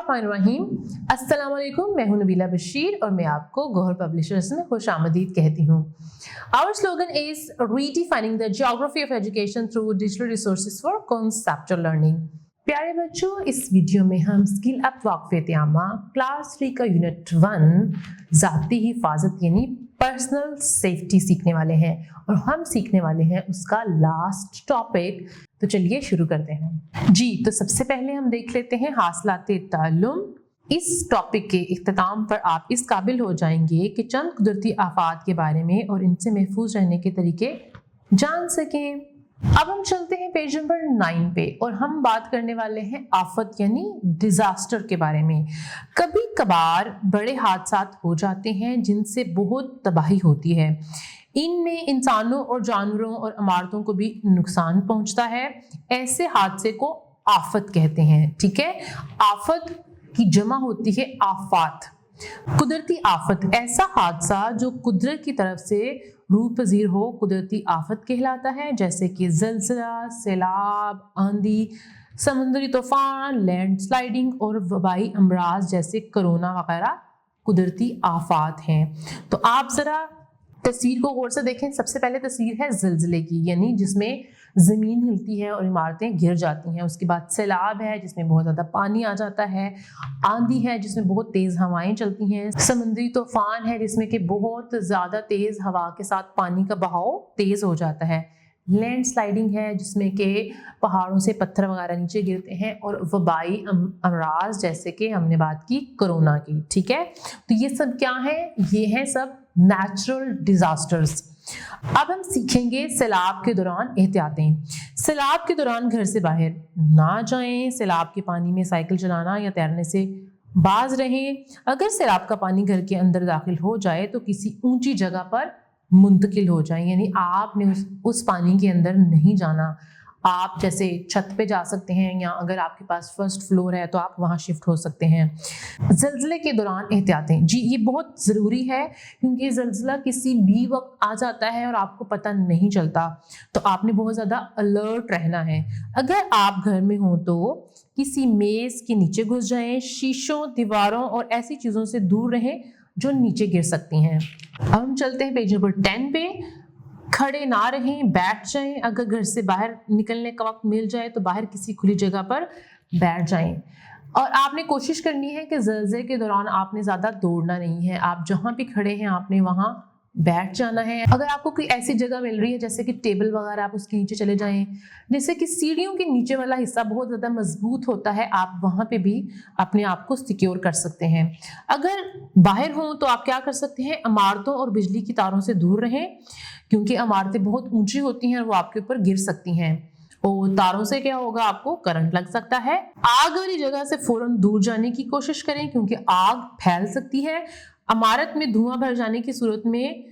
बिस्मिल्लाहिर्रहमानिर्रहीम। अस्सलाम वालेकुम, मैं हूं नबीला बशीर और मैं आपको गौहर पब्लिशर्स में खुशामदीद कहती हूँ। Our slogan is redefining the geography of education through digital resources for conceptual learning। प्यारे बच्चों, इस वीडियो में हम स्किल अप वाक़फ़ियत आमा क्लास 3 का यूनिट 1 ज़ाती हिफाजत यानी पर्सनल सेफ्टी सीखने वाले हैं और हम सीखने वाले हैं उसका लास्ट टॉपिक। तो चलिए शुरू करते हैं जी। तो सबसे पहले हम देख लेते हैं हासिलाते ताल्लुम। इस टॉपिक के इख्तिताम पर आप इस काबिल हो जाएंगे कि चंद कुदरती आफात के बारे में और इनसे महफूज रहने के तरीके जान सकें। अब हम चलते हैं पेज नंबर 9 पे और हम बात करने वाले हैं आफत यानी डिजास्टर के बारे में। कभी कभार बड़े हादसात हो जाते हैं जिनसे बहुत तबाही होती है। इनमें इंसानों और जानवरों और इमारतों को भी नुकसान पहुंचता है। ऐसे हादसे को आफत कहते हैं। ठीक है, आफत की जमा होती है आफात। कुदरती आफत ऐसा हादसा जो कुदरत की तरफ से रूह पजीर हो कुदरती आफत कहलाता है, जैसे कि ज़ल्ज़ला, सैलाब, आंधी, समुद्री तूफान, लैंडस्लाइडिंग और वबाई अमराज जैसे कोरोना वगैरह कुदरती आफात हैं। तो आप ज़रा तस्वीर को गौर से देखें। सबसे पहले तस्वीर है ज़ल्ज़ले की, यानी जिसमें ज़मीन हिलती है और इमारतें गिर जाती हैं। उसके बाद सैलाब है जिसमें बहुत ज़्यादा पानी आ जाता है। आंधी है जिसमें बहुत तेज़ हवाएं चलती हैं। समुद्री तूफान है जिसमें कि बहुत ज़्यादा तेज़ हवा के साथ पानी का बहाव तेज़ हो जाता है। लैंड स्लाइडिंग है जिसमें कि पहाड़ों से पत्थर वगैरह नीचे गिरते हैं। और वबाई अमराज जैसे कि हमने बात की कोरोना की। ठीक है, तो ये सब क्या है? ये हैं सब नेचुरल डिजास्टर्स। अब हम सीखेंगे सैलाब के दौरान एहतियातें। सैलाब के दौरान घर से बाहर ना जाएं। सैलाब के पानी में साइकिल चलाना या तैरने से बाज रहें। अगर सैलाब का पानी घर के अंदर दाखिल हो जाए तो किसी ऊंची जगह पर मुंतकिल हो जाए, यानी आपने उस पानी के अंदर नहीं जाना। आप जैसे छत पे जा सकते हैं या अगर आपके पास फर्स्ट फ्लोर है तो आप वहाँ शिफ्ट हो सकते हैं। ज़ल्ज़ले के दौरान एहतियातें जी, ये बहुत ज़रूरी है क्योंकि ज़ल्ज़ला किसी भी वक्त आ जाता है और आपको पता नहीं चलता, तो आपने बहुत ज़्यादा अलर्ट रहना है। अगर आप घर में हो तो किसी मेज़ के नीचे घुस जाएं। शीशों, दीवारों और ऐसी चीज़ों से दूर रहें जो नीचे गिर सकती हैं। अब हम चलते हैं पेज नंबर 10 पे। खड़े ना रहें, बैठ जाएं। अगर घर से बाहर निकलने का वक्त मिल जाए तो बाहर किसी खुली जगह पर बैठ जाएं। और आपने कोशिश करनी है कि ज़ल्ज़ले के दौरान आपने ज़्यादा दौड़ना नहीं है। आप जहाँ भी खड़े हैं आपने वहाँ बैठ जाना है। अगर आपको कोई ऐसी जगह मिल रही है जैसे कि टेबल वगैरह, आप उसके नीचे चले जाएं। जैसे कि सीढ़ियों के नीचे वाला हिस्सा बहुत ज़्यादा मजबूत होता है, आप वहाँ पे भी अपने आप को सिक्योर कर सकते हैं। अगर बाहर हों तो आप क्या कर सकते हैं? इमारतों और बिजली की तारों से दूर रहें क्योंकि इमारतें बहुत ऊंची होती हैं और वो आपके ऊपर गिर सकती हैं। और तारों से क्या होगा? आपको करंट लग सकता है। आग वाली जगह से फौरन दूर जाने की कोशिश करें क्योंकि आग फैल सकती है। इमारत में धुआं भर जाने की सूरत में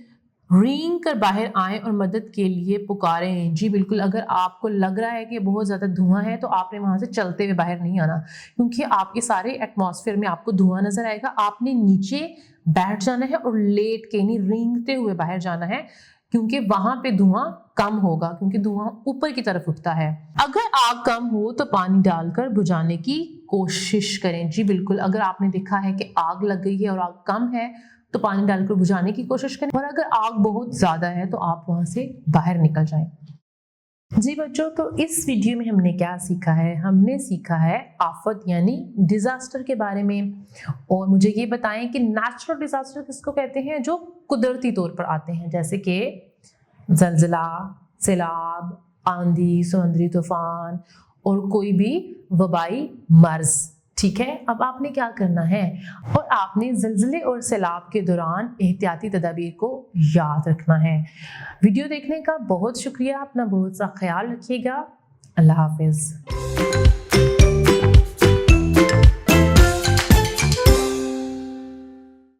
रेंग कर बाहर आएं और मदद के लिए पुकारें। जी बिल्कुल, अगर आपको लग रहा है कि बहुत ज़्यादा धुआं है तो आपने वहाँ से चलते हुए बाहर नहीं आना क्योंकि आपके सारे एटमॉस्फेयर में आपको धुआं नजर आएगा। आपने नीचे बैठ जाना है और लेट के यानी रेंगते हुए बाहर जाना है क्योंकि वहां पे धुआं कम होगा, क्योंकि धुआं ऊपर की तरफ उठता है। अगर आग कम हो तो पानी डालकर बुझाने की कोशिश करें। जी बिल्कुल, अगर आपने देखा है कि आग लग गई है और आग कम है तो पानी डालकर बुझाने की कोशिश करें। और अगर आग बहुत ज्यादा है तो आप वहां से बाहर निकल जाएं। जी बच्चों, तो इस वीडियो में हमने क्या सीखा है? हमने सीखा है आफत यानी डिजास्टर के बारे में। और मुझे ये बताएं कि नेचुरल डिजास्टर किसको कहते हैं? जो कुदरती तौर पर आते हैं, जैसे कि ज़ल्ज़ला, सैलाब, आंधी, समुद्री तूफान और कोई भी वबाई मर्ज। ठीक है, अब आपने क्या करना है? और आपने ज़ल्ज़ले और सैलाब के दौरान एहतियाती तदाबीर को याद रखना है। वीडियो देखने का बहुत शुक्रिया। अपना बहुत सा ख्याल रखिएगा। अल्लाह हाफिज़।